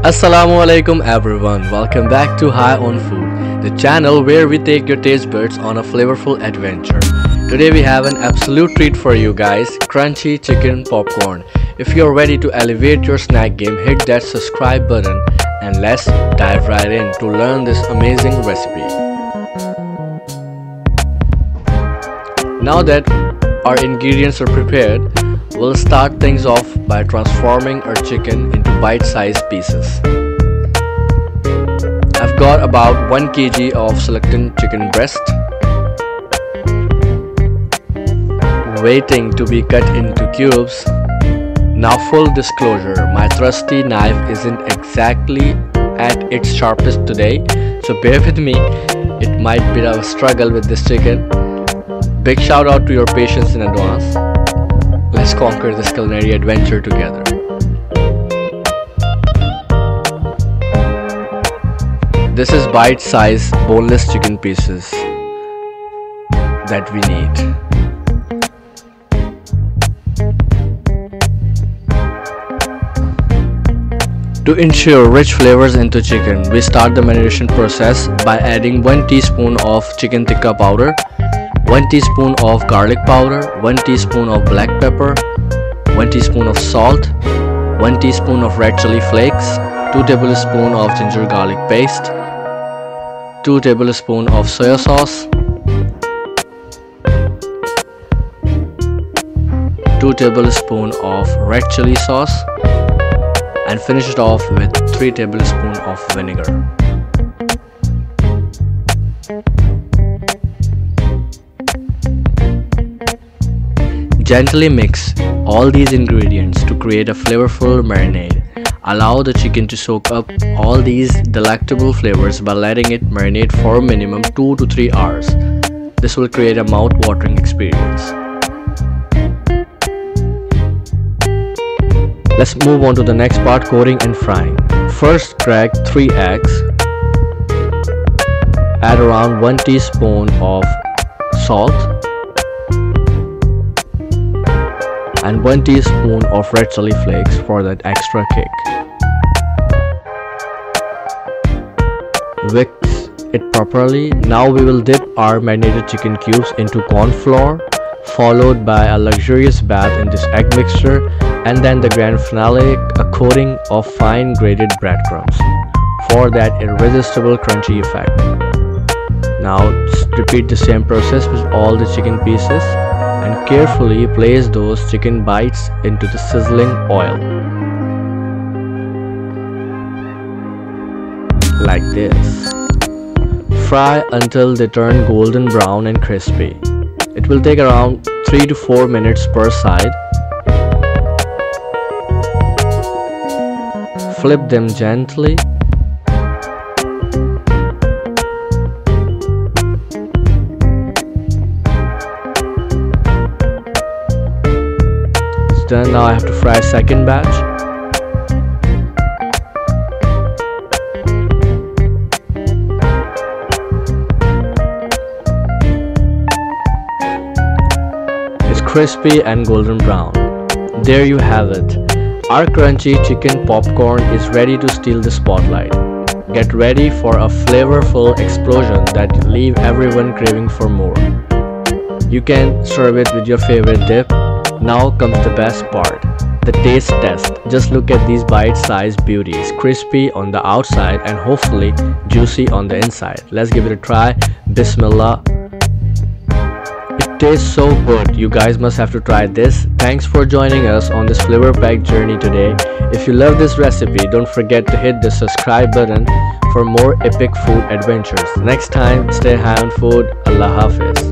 Assalamu alaikum everyone, welcome back to High on Food, the channel where we take your taste buds on a flavorful adventure. Today we have an absolute treat for you guys, crunchy chicken popcorn. If you're ready to elevate your snack game, hit that subscribe button and let's dive right in to learn this amazing recipe. Now that our ingredients are prepared, we'll start things off by transforming our chicken into bite-sized pieces. I've got about 1 kg of selected chicken breast waiting to be cut into cubes. Now full disclosure, my trusty knife isn't exactly at its sharpest today, so bear with me, it might be a struggle with this chicken. Big shout out to your patience in advance. Let's conquer this culinary adventure together. This is bite-sized boneless chicken pieces that we need. To ensure rich flavors into chicken, we start the marination process by adding 1 teaspoon of chicken tikka powder, 1 teaspoon of garlic powder, 1 teaspoon of black pepper, 1 teaspoon of salt, 1 teaspoon of red chili flakes, 2 tablespoons of ginger garlic paste, 2 tablespoons of soy sauce, 2 tablespoons of red chili sauce, and finish it off with 3 tablespoons of vinegar. Gently mix all these ingredients to create a flavorful marinade. Allow the chicken to soak up all these delectable flavors by letting it marinate for a minimum 2 to 3 hours. This will create a mouth-watering experience. Let's move on to the next part, coating and frying. First, crack 3 eggs. Add around 1 teaspoon of salt and 1 teaspoon of red chili flakes for that extra kick. Mix it properly. Now we will dip our marinated chicken cubes into corn flour, followed by a luxurious bath in this egg mixture, and then the grand finale, a coating of fine grated breadcrumbs for that irresistible crunchy effect. Now repeat the same process with all the chicken pieces and carefully place those chicken bites into the sizzling oil. Like this. Fry until they turn golden brown and crispy. It will take around 3 to 4 minutes per side. Flip them gently. It's done. Now I have to fry second batch. It's crispy and golden brown. There you have it. Our crunchy chicken popcorn is ready to steal the spotlight. Get ready for a flavorful explosion that leave everyone craving for more. You can serve it with your favorite dip. Now comes the best part, the taste test. Just look at these bite-sized beauties, crispy on the outside and hopefully juicy on the inside. Let's give it a try. Bismillah. It tastes so good, you guys must have to try this. Thanks for joining us on this flavor-packed journey today. If you love this recipe, don't forget to hit the subscribe button for more epic food adventures. Next time, stay high on food. Allah Hafiz.